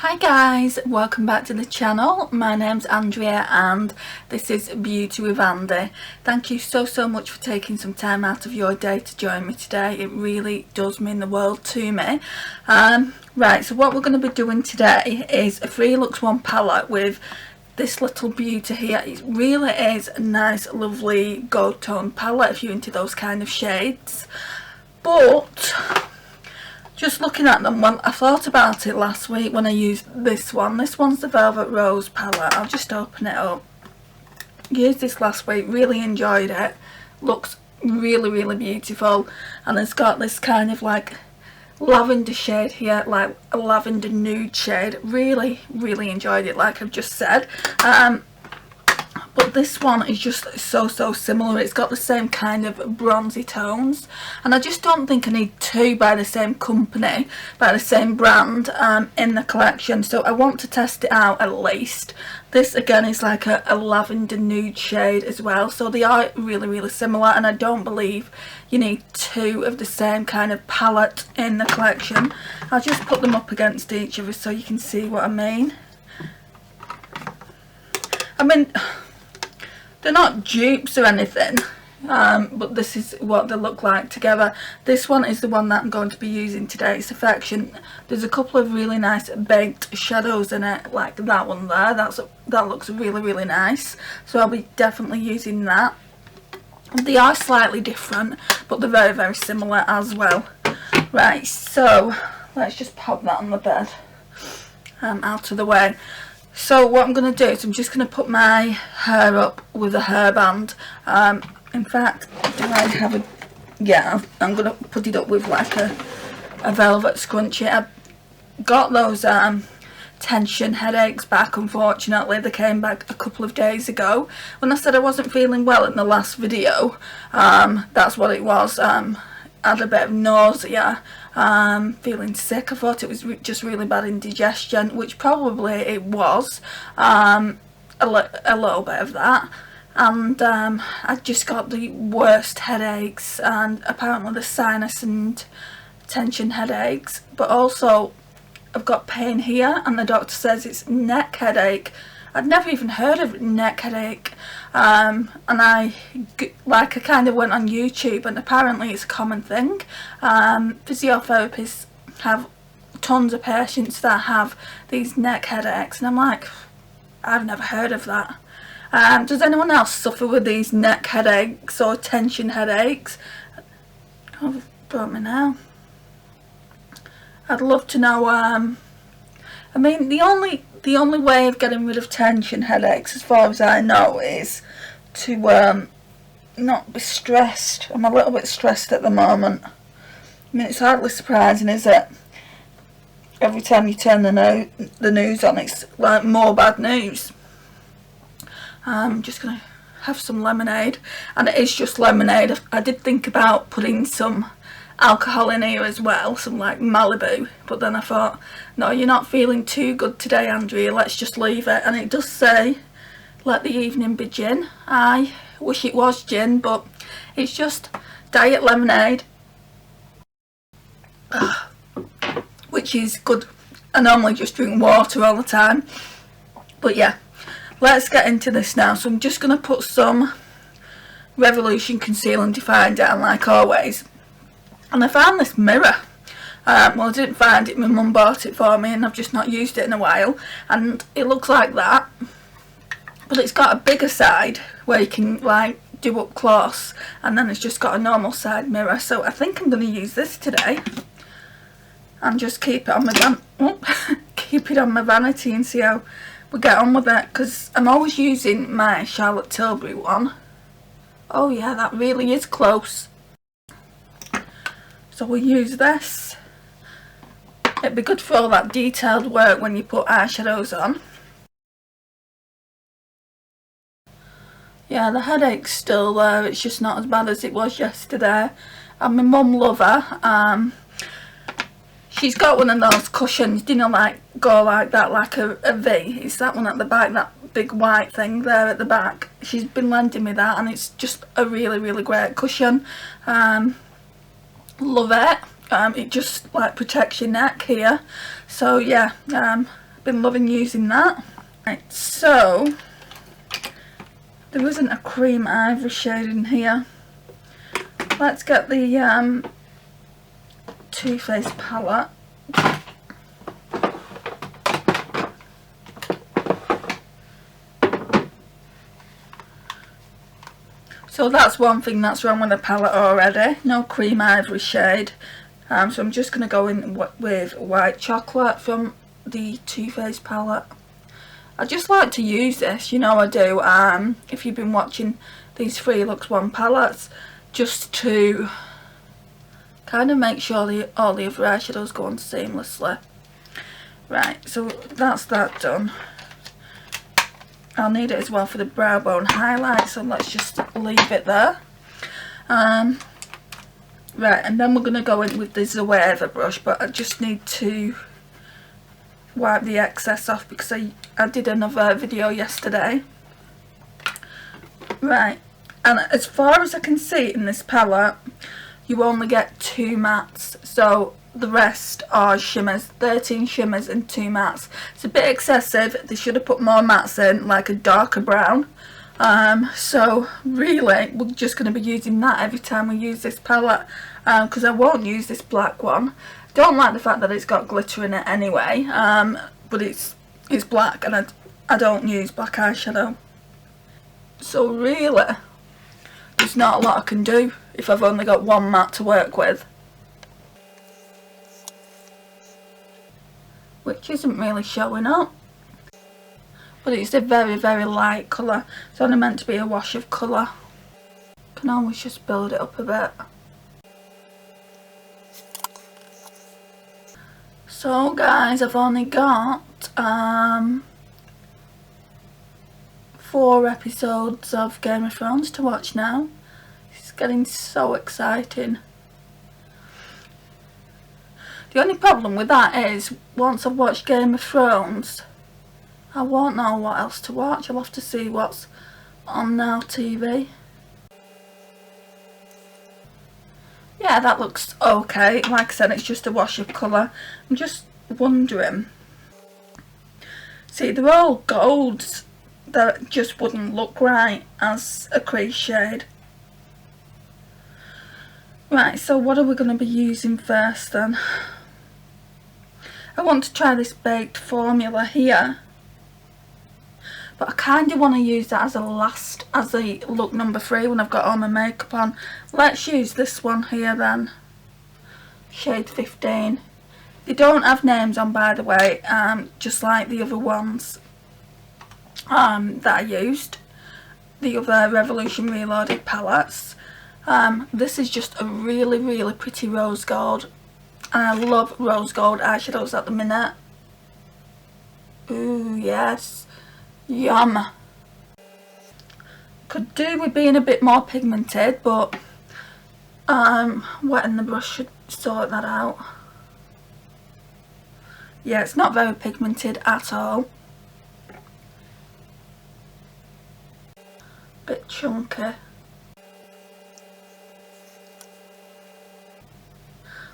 Hi guys, welcome back to the channel. My name's Andrea and this is Beauty with Andy. Thank you so much for taking some time out of your day to join me today. It really does mean the world to me. Right, so what we're going to be doing today is a 3 looks 1 palette with this little beauty here. It really is a nice lovely gold tone palette if you're into those kind of shades. But just looking at them, well, I thought about it last week when I used this one. This one's the Velvet Rose palette. I'll just open it up. Used this last week, really enjoyed it. Looks really beautiful, and it's got this kind of like lavender shade here, like a lavender nude shade. Really enjoyed it, like I've just said. But this one is just so similar. It's got the same kind of bronzy tones, and I just don't think I need 2 by the same company, by the same brand in the collection, so I want to test it out at least. This again is like a lavender nude shade as well, so they are really similar, and I don't believe you need 2 of the same kind of palette in the collection. I'll just put them up against each other so you can see what I mean. They're not dupes or anything, but this is what they look like together. This one is the one that I'm going to be using today. It's Affection. There's a couple of really nice baked shadows in it, like that one there. That looks really nice. So I'll be definitely using that. They are slightly different, but they're very similar as well. Right, so let's just pop that on the bed, out of the way. So what I'm going to do is I'm just going to put my hair up with a hairband. In fact, do I have a... yeah, I'm going to put it up with like a velvet scrunchie. I got those tension headaches back, unfortunately. They came back a couple of days ago. When I said I wasn't feeling well in the last video, that's what it was. I had a bit of nausea, feeling sick. I thought it was just really bad indigestion, which probably it was, a little bit of that, and I just got the worst headaches, and apparently the sinus and tension headaches, but also I've got pain here, and the doctor says it's neck headache. I'd never even heard of neck headache, and I kind of went on YouTube, and apparently it's a common thing. Physiotherapists have tons of patients that have these neck headaches, and I'm like, I've never heard of that. Does anyone else suffer with these neck headaches or tension headaches? Oh, they've brought me now. I'd love to know. I mean, the only way of getting rid of tension headaches, as far as I know, is to not be stressed. I'm a little bit stressed at the moment. I mean, it's hardly surprising, is it? Every time you turn the news on, it's like more bad news. I'm just going to have some lemonade, and it is just lemonade. I did think about putting some alcohol in here as well, some like Malibu, but then I thought, no, you're not feeling too good today, Andrea, let's just leave it. And it does say let the evening be gin. I wish it was gin, but it's just diet lemonade, which is good. I normally just drink water all the time, but yeah, let's get into this now. So I'm just going to put some Revolution Conceal and Define down like always. And I found this mirror. Well, I didn't find it, my mum bought it for me, and I've just not used it in a while, and it looks like that, but it's got a bigger side where you can like do up close, and then it's just got a normal side mirror. So I think I'm going to use this today and just keep it on my vanity and see how we get on with it, because I'm always using my Charlotte Tilbury one. Oh yeah, that really is close. So we'll use this. It'd be good for all that detailed work when you put eyeshadows on. Yeah, the headache's still there. It's just not as bad as it was yesterday. And my mum love her. She's got one of those cushions, you know, like go like that, like a V. It's that one at the back, that big white thing there at the back. She's been lending me that, and it's just a really great cushion. Love it. It just like protects your neck here, so yeah, Been loving using that. Right, so there isn't a cream ivory shade in here. Let's get the Too Faced palette. So that's one thing that's wrong with the palette already. No cream ivory shade. So I'm just going to go in with white chocolate from the Too Faced palette. I just like to use this, you know I do, if you've been watching these 3 Looks 1 palettes, just to kind of make sure all the other eyeshadows go on seamlessly. Right, so that's that done. I'll need it as well for the brow bone highlight, so let's just leave it there. Right, and then we're going to go in with the Zoeva brush, but I just need to wipe the excess off because I did another video yesterday. Right, and as far as I can see in this palette, you only get 2 mattes, so the rest are shimmers, 13 shimmers and 2 mattes. It's a bit excessive. They should have put more mattes in, like a darker brown. So really we're just going to be using that every time we use this palette, because I won't use this black one. Don't like the fact that it's got glitter in it anyway, but it's black and I don't use black eyeshadow. So really there's not a lot I can do if I've only got 1 matte to work with, which isn't really showing up, but it's a very, very light colour. It's only meant to be a wash of colour. Can always just build it up a bit. So guys, I've only got 4 episodes of Game of Thrones to watch now. It's getting so exciting. The only problem with that is, once I've watched Game of Thrones, I won't know what else to watch. I'll have to see what's on Now TV. Yeah, that looks okay. Like I said, it's just a wash of colour. I'm just wondering. See, they're all golds that just wouldn't look right as a crease shade. Right, so what are we going to be using first then? I want to try this baked formula here, but I kind of want to use that as a look number 3 when I've got all my makeup on. Let's use this one here then, shade 15. They don't have names on, by the way, just like the other ones that I used, the other Revolution Reloaded palettes. This is just a really, really pretty rose gold, and I love rose gold eyeshadows at the minute. Ooh, yes. Yum. Could do with being a bit more pigmented, but wetting the brush should sort that out. Yeah, it's not very pigmented at all. Bit chunky.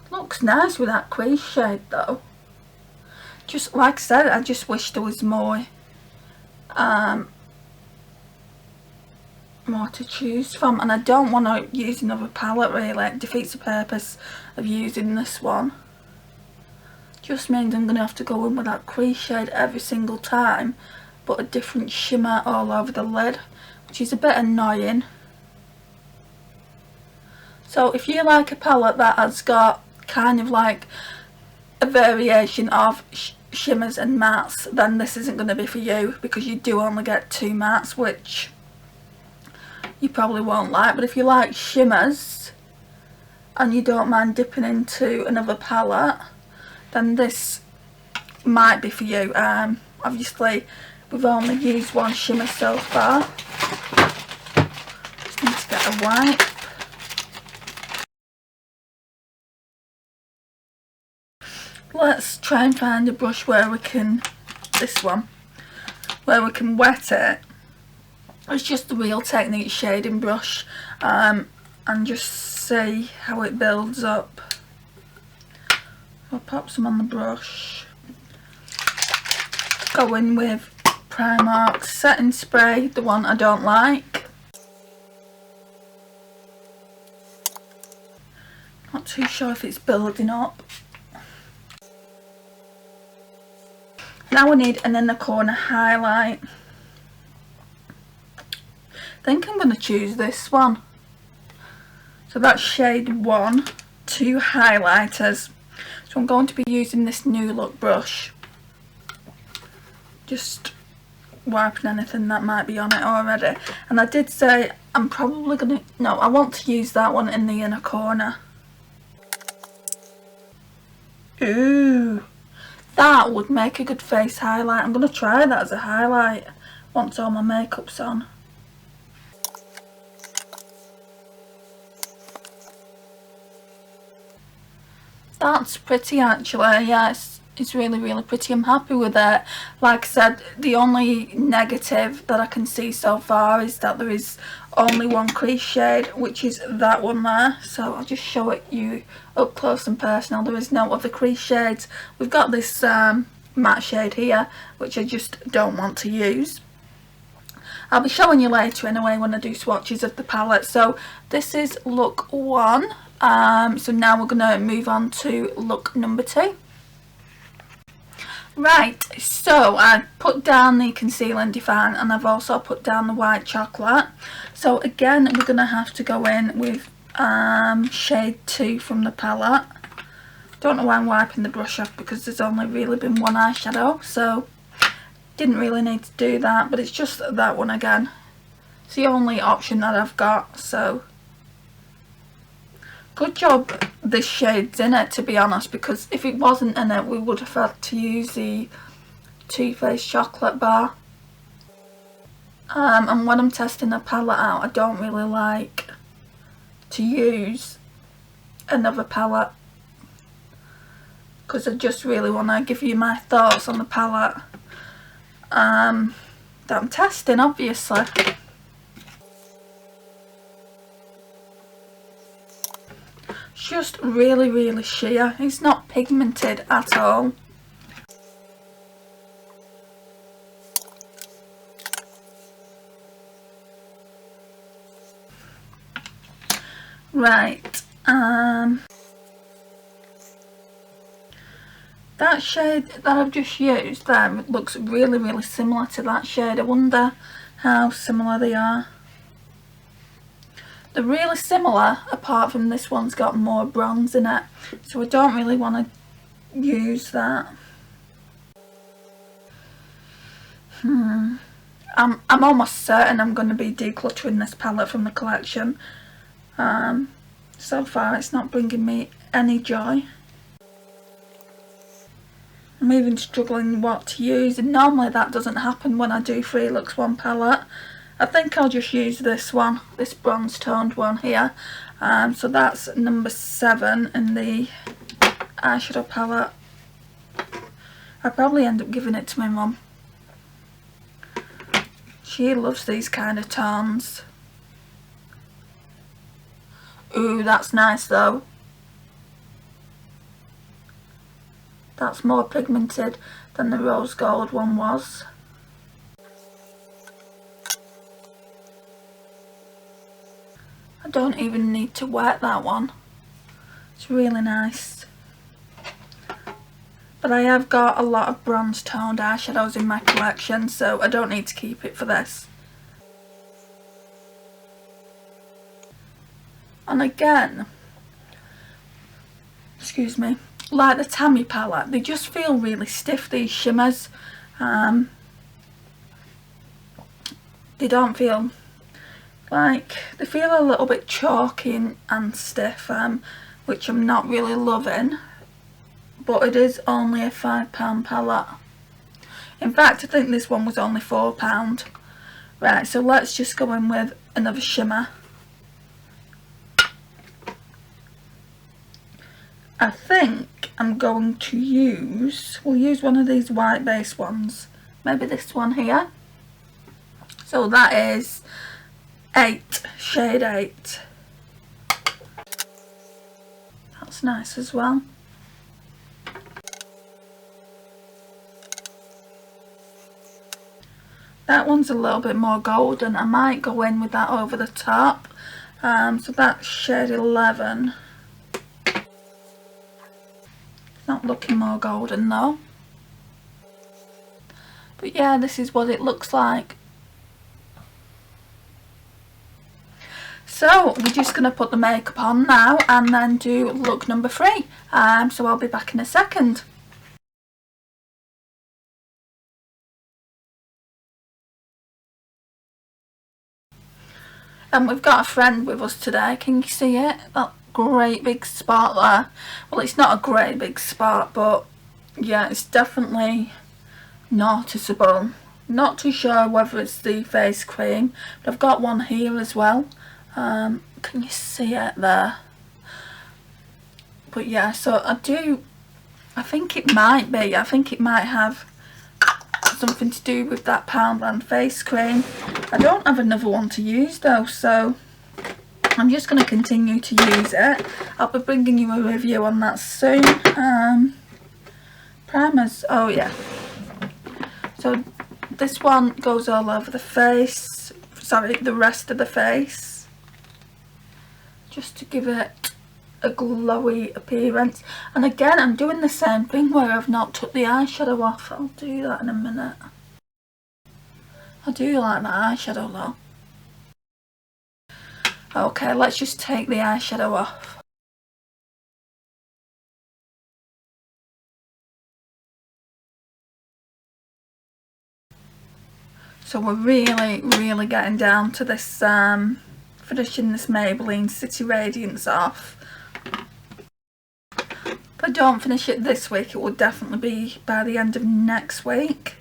Looks nice with that crease shade though. Just like I said, I just wish there was more to choose from, and I don't want to use another palette really. It defeats the purpose of using this one. Just means I'm going to have to go in with that crease shade every single time, but a different shimmer all over the lid, which is a bit annoying. So if you like a palette that has got kind of like a variation of shimmers and mattes, then this isn't going to be for you, because you do only get 2 mattes, which you probably won't like. But if you like shimmers and you don't mind dipping into another palette, then this might be for you. Obviously we've only used 1 shimmer so far. Just need to get a wipe. Let's try and find a brush where we can, this one, where we can wet it. It's just the Real Technique shading brush, and just see how it builds up. I'll pop some on the brush. go in with Primark's setting spray, the one I don't like. Not too sure if it's building up. Now we need an inner corner highlight. I think I'm going to choose this one. So that's shade 1, 2 highlighters. So I'm going to be using this New Look brush. Just wiping anything that might be on it already. And I did say I'm probably going to, no, I want to use that one in the inner corner. Ooh, that would make a good face highlight. I'm going to try that as a highlight once all my makeup's on. That's pretty actually, yeah, it's really, really pretty. I'm happy with it. Like I said, the only negative that I can see so far is that there is only one crease shade, which is that one there. So I'll just show it you up close and personal. There is no other crease shades. We've got this matte shade here, which I just don't want to use. I'll be showing you later anyway when I do swatches of the palette. So this is look 1. So now we're going to move on to look number 2. Right, so I put down the conceal and define, and I've also put down the white chocolate. So again, we're going to have to go in with shade 2 from the palette. Don't know why I'm wiping the brush off, because there's only really been one eyeshadow, so didn't really need to do that, but it's just that one again. It's the only option that I've got, so good job this shade's in it, to be honest, because if it wasn't in it we would have had to use the Too Faced chocolate bar. And when I'm testing a palette out, I don't really like to use another palette, because I just really want to give you my thoughts on the palette that I'm testing, obviously. Just really, really sheer. It's not pigmented at all. Right, that shade that I've just used there looks really, really similar to that shade. I wonder how similar they are. They're really similar, apart from this one's got more bronze in it, so I don't really want to use that. I'm almost certain I'm going to be decluttering this palette from the collection. So far it's not bringing me any joy. I'm even struggling what to use, and normally that doesn't happen when I do 3 looks 1 palette. I think I'll just use this one, this bronze toned one here. So that's number 7 in the eyeshadow palette. I'll probably end up giving it to my mum. She loves these kind of tones. Ooh, that's nice though. That's more pigmented than the rose gold one was. I don't even need to wet that one. It's really nice. But I have got a lot of bronze toned eyeshadows in my collection, so I don't need to keep it for this. And again, excuse me, like the Tammy palette, they just feel really stiff, these shimmers. They don't feel like, they feel a little bit chalky and stiff, which I'm not really loving, but it is only a £5 palette. In fact, I think this one was only £4. Right, so let's just go in with another shimmer. I think I'm going to use, we'll use one of these white base ones, maybe this one here. So that is 8, shade 8. That's nice as well. That one's a little bit more golden. I might go in with that over the top. So that's shade 11. It's not looking more golden though. But yeah, this is what it looks like. So we're just going to put the makeup on now and then do look number 3. So I'll be back in a second. And we've got a friend with us today. Can you see it? That great big spot there. Well, it's not a great big spot, but yeah, it's definitely noticeable. Not too sure whether it's the face cream, but I've got one here as well. Can you see it there? But yeah, so I think it might be. I think it might have something to do with that Poundland face cream. I don't have another one to use though, so I'm just going to continue to use it. I'll be bringing you a review on that soon. Primers, oh yeah. So this one goes all over the face, sorry, the rest of the face, just to give it a glowy appearance. And again, I'm doing the same thing where I've not took the eyeshadow off. I'll do that in a minute. I do like that eyeshadow though. Okay, let's just take the eyeshadow off. So we're really getting down to this, finishing this Maybelline City Radiance off. If I don't finish it this week, it will definitely be by the end of next week.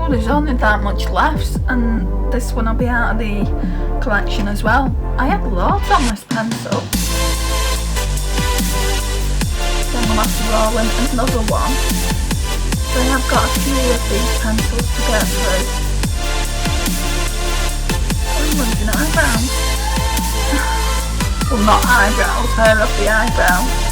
There's only that much left, and this one will be out of the collection as well. I had loads on this pencil. Then we'll have to roll in another one. Then I've got a few of these pencils to get through. I'm losing eyebrows. Well, not eyebrows, hair off the eyebrows.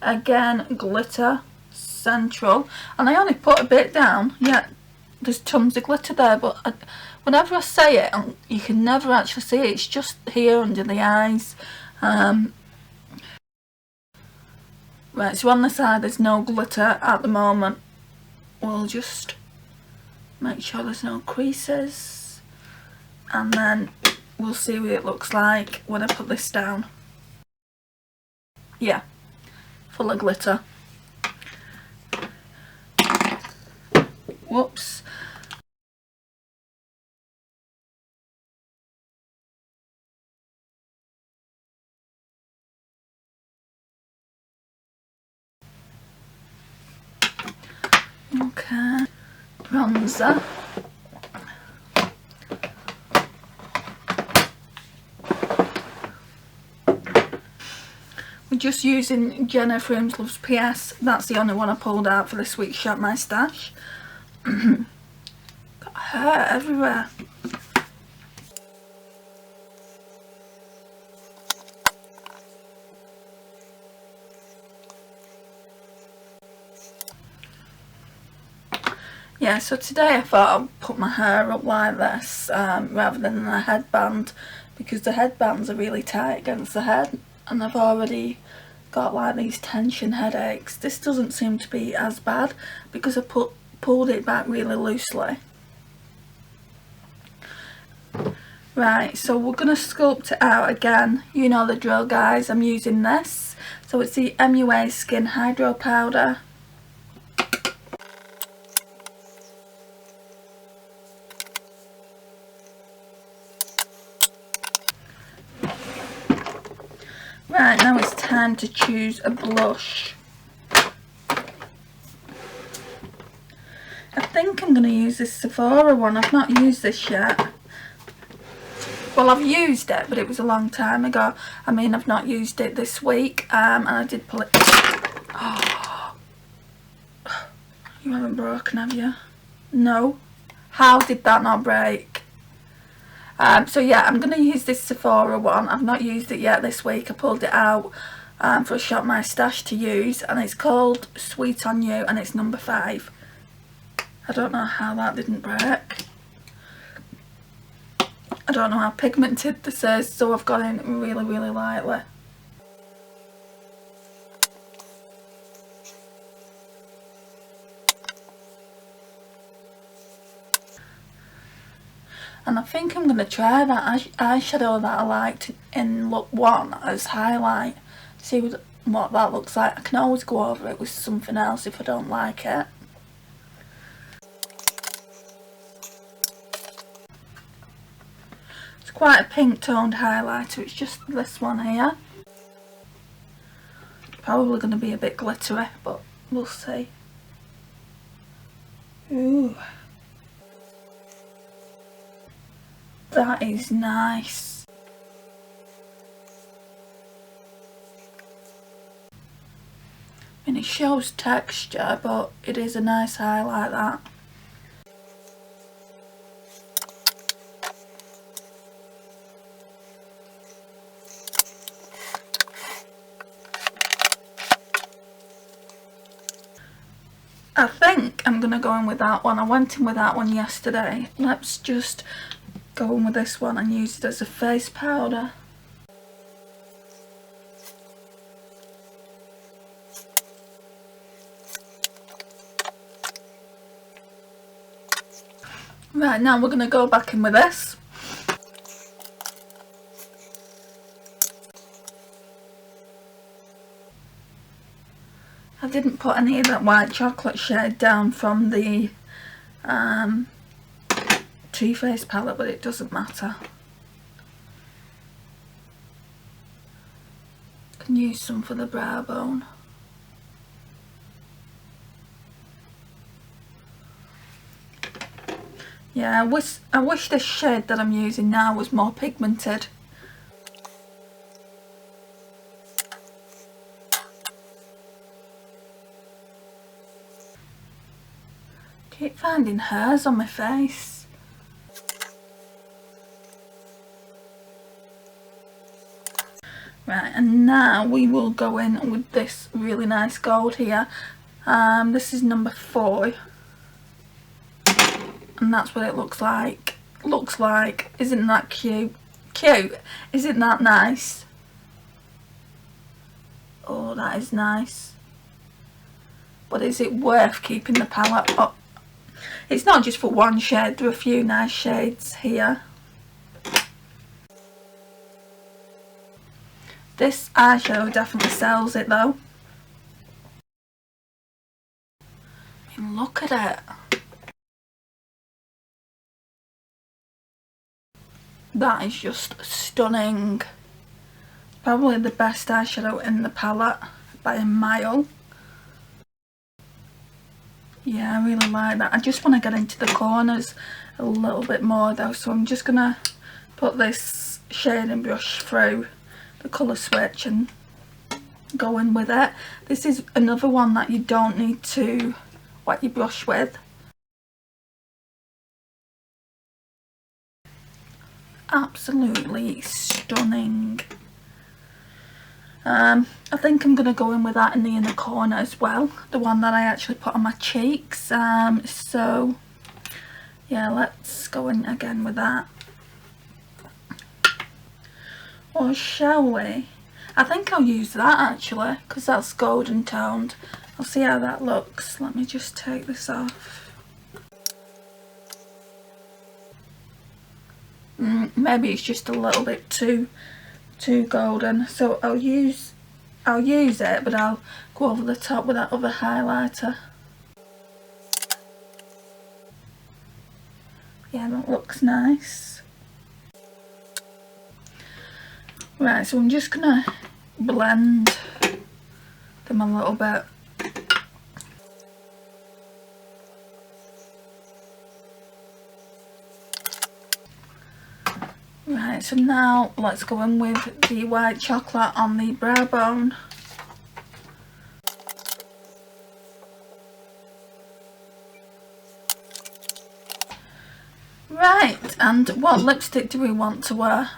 Again, glitter central, and I only put a bit down. Yeah, there's tons of glitter there, but whenever I say it, you can never actually see it. It's just here under the eyes. Right, so on the side there's no glitter at the moment. We'll just make sure there's no creases, and then we'll see what it looks like when I put this down. Yeah, full of glitter. Whoops. Okay, bronzer. We're just using Jenna Frames Loves PS. That's the only one I pulled out for this week's Shop My Stash. Got hair everywhere. Yeah, so today I thought I'd put my hair up like this rather than a headband, because the headbands are really tight against the head and I've already got like these tension headaches. This doesn't seem to be as bad because I pulled it back really loosely. Right, so we're going to sculpt it out again. You know the drill, guys. I'm using this. So it's the MUA Skin Hydro Powder. Right, now it's time to choose a blush. I think I'm going to use this Sephora one. I've not used this yet. Well, I've used it, but it was a long time ago. I mean, I've not used it this week, and I did pull it. Oh, you haven't broken, have you? No. How did that not break? So yeah, I'm going to use this Sephora one. I've not used it yet this week. I pulled it out for a Shop My Stash to use, and it's called Sweet on You, and it's number 5. I don't know how that didn't break. I don't know how pigmented this is, so I've got it really, really lightly. And I think I'm going to try that eyeshadow that I liked in look 1 as highlight. See what that looks like. I can always go over it with something else if I don't like it. It's quite a pink toned highlighter. It's just this one here. Probably going to be a bit glittery, but we'll see. Ooh. That is nice. I mean, it shows texture, but it is a nice highlight, that. I think I'm going to go in with that one. I went in with that one yesterday. Let's just go in with this one and use it as a face powder. Right, now we're going to go back in with this. I didn't put any of that white chocolate shade down from the Too Faced palette, but it doesn't matter. Can use some for the brow bone. Yeah, I wish this shade that I'm using now was more pigmented. Keep finding hairs on my face. Right, and now we will go in with this really nice gold here. This is number 4. And that's what it looks like. Isn't that cute? Cute? Isn't that nice? Oh, that is nice. But is it worth keeping the palette up? It's not just for one shade, there are a few nice shades here. This eyeshadow definitely sells it though. I mean, look at it. That is just stunning. Probably the best eyeshadow in the palette by a mile. Yeah, I really like that. I just want to get into the corners a little bit more though, so I'm just going to put this shading brush through the colour switch and go in with it. This is another one that you don't need to wet your brush with. Absolutely stunning. I think I'm going to go in with that in the inner corner as well, the one that I actually put on my cheeks. So yeah, let's go in again with that. Or shall we? I think I'll use that actually, because that's golden toned. I'll see how that looks. Let me just take this off. Maybe it's just a little bit too golden, so I'll use it, but I'll go over the top with that other highlighter. Yeah, that looks nice. Right, so I'm just gonna blend them a little bit. Right, so now let's go in with the white chocolate on the brow bone. Right, and what lipstick do we want to wear?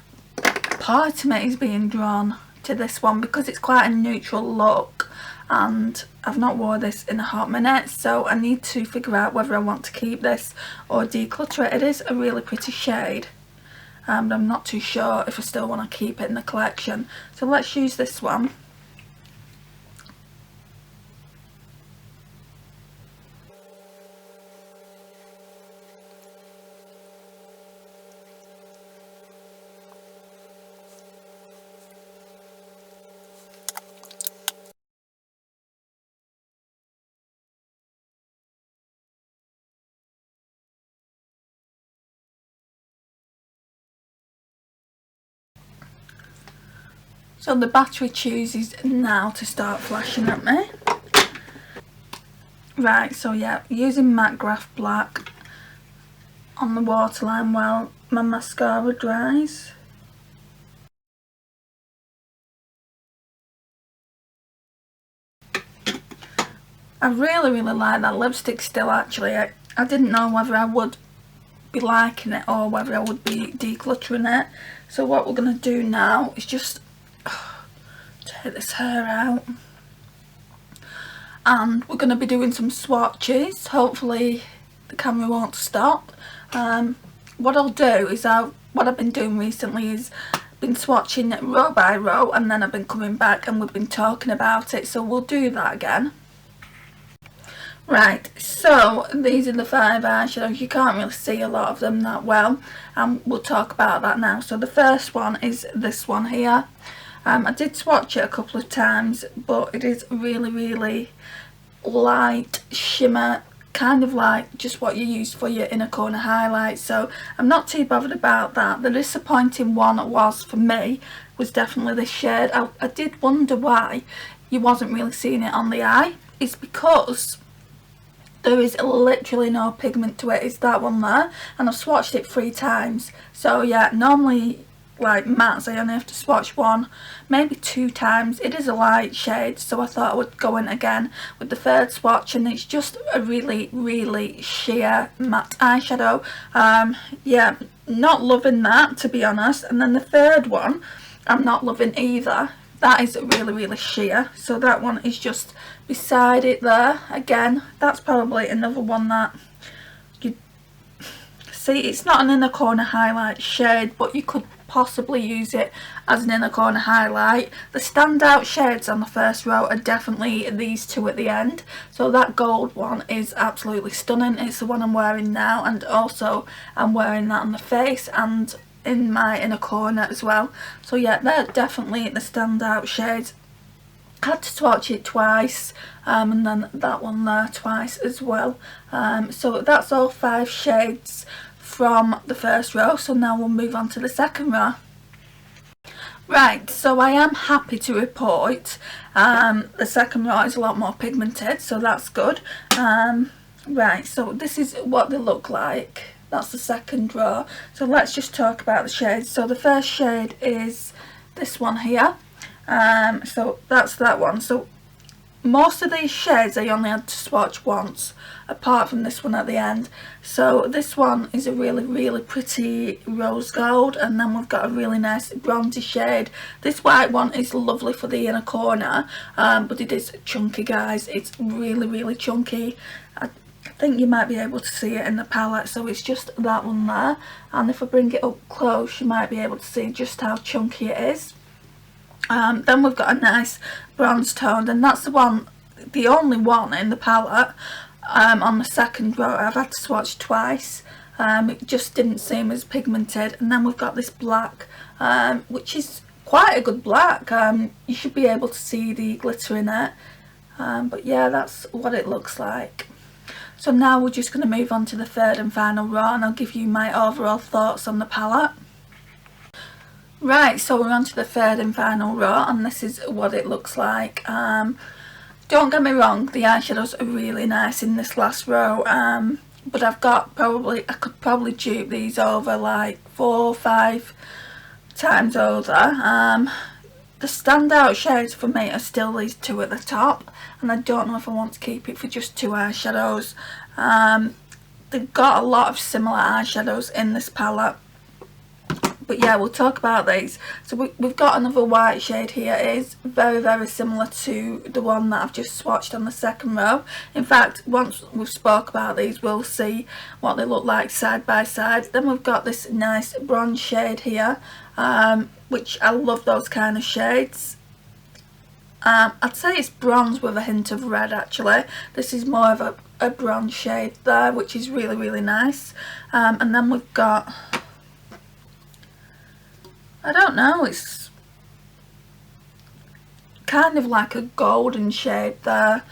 Part of me is being drawn to this one because it's quite a neutral look, and I've not worn this in a hot minute, so I need to figure out whether I want to keep this or declutter it. It is a really pretty shade, but I'm not too sure if I still want to keep it in the collection. So let's use this one. So the battery chooses now to start flashing at me. Right, so yeah, using matte graph black on the waterline while my mascara dries. I really like that lipstick still actually. I didn't know whether I would be liking it or whether I would be decluttering it. So what we're going to do now is just take this hair out. And we're going to be doing some swatches. Hopefully the camera won't stop. What I'll do is what I've been doing recently is been swatching row by row, and then I've been coming back and we've been talking about it, so we'll do that again. Right, so these are the 5 eyeshadows. You can't really see a lot of them that well, and we'll talk about that now. So the first one is this one here. I did swatch it a couple of times, but it is really light shimmer, kind of like just what you use for your inner corner highlight, so I'm not too bothered about that. The disappointing one was for me was definitely this shade. I did wonder why you wasn't really seeing it on the eye. It's because there is literally no pigment to it. It's that one there, and I've swatched it 3 times. So yeah, normally like mattes I only have to swatch 1, maybe 2 times. It is a light shade, so I thought I would go in again with the 3rd swatch, and it's just a really sheer matte eyeshadow. Yeah, not loving that, to be honest. And then the 3rd one I'm not loving either. That is really sheer, so that one is just beside it there. Again, that's probably another one that you see. It's not an inner corner highlight shade, but you could possibly use it as an inner corner highlight. The standout shades on the first row are definitely these 2 at the end. So that gold one is absolutely stunning. It's the one I'm wearing now, and also I'm wearing that on the face and in my inner corner as well. So yeah, they're definitely the standout shades. Had to swatch it twice, and then that one there twice as well. So that's all 5 shades from the first row. So now we'll move on to the second row. Right, so I am happy to report the second row is a lot more pigmented, so that's good. Right, so this is what they look like. That's the second row. So let's just talk about the shades. So the first shade is this one here. So that's that one. So most of these shades I only had to swatch once, apart from this one at the end. So this one is a really pretty rose gold, and then we've got a really nice bronzy shade. This white one is lovely for the inner corner, but it is chunky, guys. It's really chunky. I think you might be able to see it in the palette, so it's just that one there, and if I bring it up close you might be able to see just how chunky it is. Then we've got a nice bronze toned, and that's the only one in the palette on the second row I've had to swatch twice. It just didn't seem as pigmented. And then we've got this black, which is quite a good black. You should be able to see the glitter in it, but yeah, that's what it looks like. So now we're just going to move on to the third and final row, and I'll give you my overall thoughts on the palette. Right, so we're on to the third and final row, and this is what it looks like. Don't get me wrong, the eyeshadows are really nice in this last row, but I could probably dupe these over like 4 or 5 times over. The standout shades for me are still these two at the top, and I don't know if I want to keep it for just 2 eyeshadows. They've got a lot of similar eyeshadows in this palette. But yeah, we'll talk about these. So we've got another white shade here. It is very similar to the one that I've just swatched on the second row. In fact, once we've spoke about these, we'll see what they look like side by side. Then we've got this nice bronze shade here, which I love those kind of shades. I'd say it's bronze with a hint of red actually. This is more of a bronze shade there, which is really nice. And then we've got, I don't know, it's kind of like a golden shade there,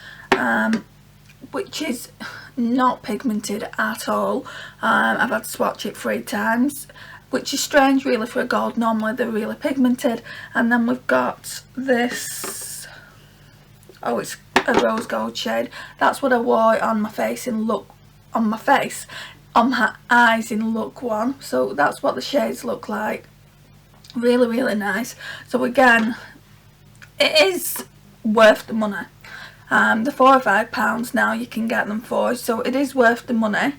which is not pigmented at all. I've had to swatch it 3 times, which is strange really for a gold. Normally they're really pigmented. And then we've got this, oh, it's a rose gold shade. That's what I wore on my face in look, on my eyes in look 1. So that's what the shades look like. Really nice. So again, it is worth the money. The £4 or £5 now you can get them for, so it is worth the money.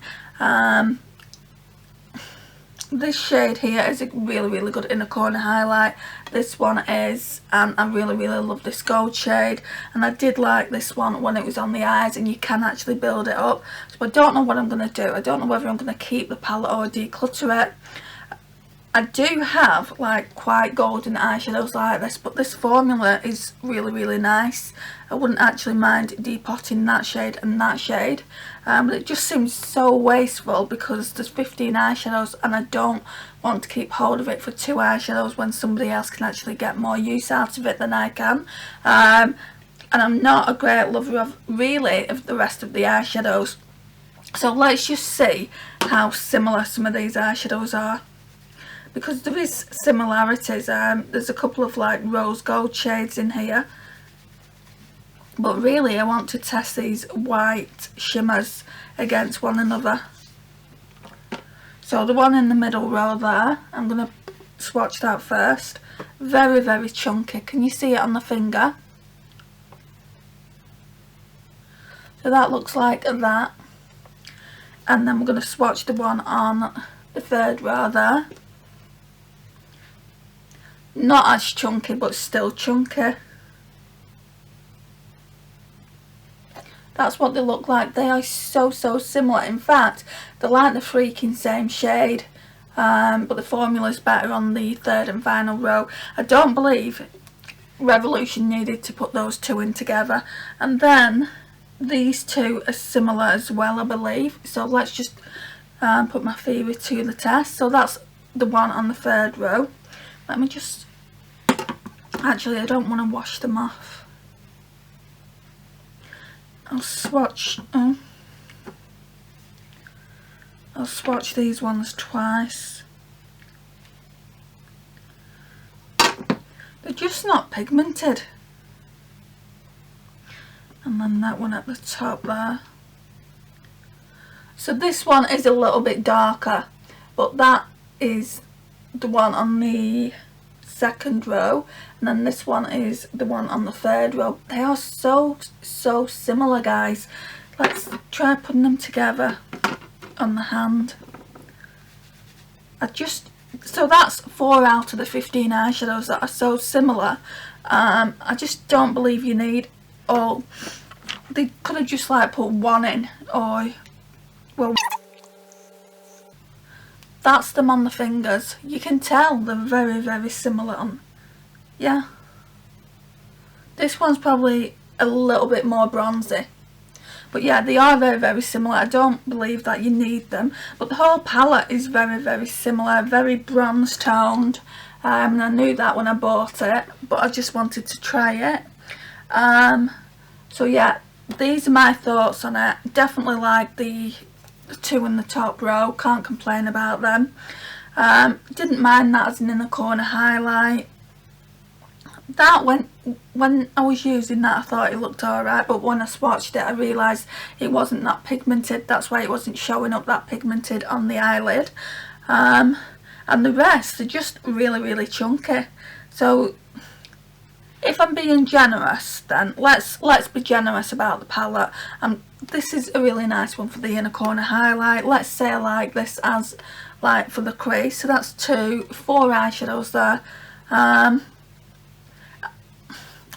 This shade here is a really good inner corner highlight. This one is, and I really love this gold shade, and I did like this one when it was on the eyes, and you can actually build it up. So I don't know what I'm going to do. I don't know whether I'm going to keep the palette or declutter it. I do have like quite golden eyeshadows like this, but this formula is really nice. I wouldn't actually mind depotting that shade and that shade, but it just seems so wasteful because there's 15 eyeshadows and I don't want to keep hold of it for 2 eyeshadows when somebody else can actually get more use out of it than I can. And I'm not a great lover of the rest of the eyeshadows. So let's just see how similar some of these eyeshadows are, because there is similarities. There's a couple of like rose gold shades in here, but really I want to test these white shimmers against one another. So the one in the middle row there, I'm going to swatch that first. Very chunky. Can you see it on the finger? So that looks like that. And then we're going to swatch the one on the third row there. Not as chunky, but still chunky. That's what they look like. They are so similar. In fact, they're like the freaking same shade, but the formula's better on the third and final row. I don't believe Revolution needed to put those 2 in together. And then these 2 are similar as well, I believe. So let's just put my theory to the test. So that's the one on the third row. Let me just, actually I don't want to wash them off. I'll swatch these ones twice. They're just not pigmented. And then that one at the top there. So this one is a little bit darker, but that is the one on the second row, and then this one is the one on the third row. They are so similar, guys. Let's try putting them together on the hand. So that's 4 out of the 15 eyeshadows that are so similar. I just don't believe you need all. They could have just like put one in, or well, that's them on the fingers. You can tell they're very similar on. Yeah, this one's probably a little bit more bronzy, but yeah, they are very similar. I don't believe that you need them, but the whole palette is very similar, very bronze toned, and I knew that when I bought it, but I just wanted to try it. So yeah, these are my thoughts on it. Definitely like the two in the top row, can't complain about them. Didn't mind that as an inner corner highlight. That when I was using that, I thought it looked alright, but when I swatched it I realised it wasn't that pigmented. That's why it wasn't showing up that pigmented on the eyelid. And the rest are just really chunky. So if I'm being generous, then let's be generous about the palette. This is a really nice one for the inner corner highlight. Let's say I like this as like for the crease. So that's 4 eyeshadows there.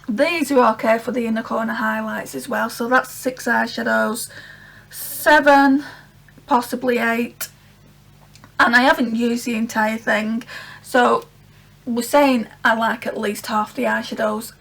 These are okay for the inner corner highlights as well. So that's 6 eyeshadows, 7, possibly 8. And I haven't used the entire thing. So we're saying I like at least half the eyeshadows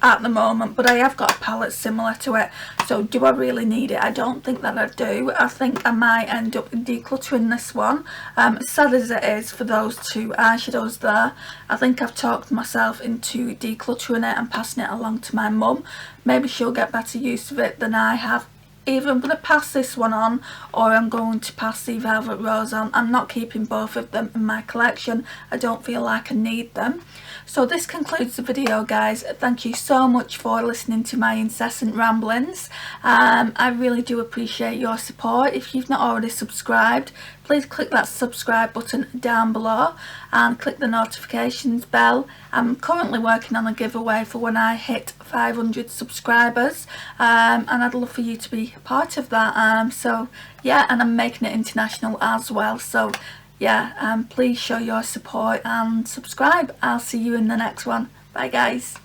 at the moment, but I have got a palette similar to it. So do I really need it? I don't think that I do. I think I might end up decluttering this one. As sad as it is for those 2 eyeshadows there, I think I've talked myself into decluttering it and passing it along to my mum. Maybe she'll get better use of it than I have. Either I'm going to pass this one on, or I'm going to pass the Velvet Rose on. I'm not keeping both of them in my collection. I don't feel like I need them. So this concludes the video, guys. Thank you so much for listening to my incessant ramblings. I really do appreciate your support. If you've not already subscribed, please click that subscribe button down below and click the notifications bell. I'm currently working on a giveaway for when I hit 500 subscribers, and I'd love for you to be a part of that. So yeah, and I'm making it international as well. So yeah, please show your support and subscribe. I'll see you in the next one. Bye guys.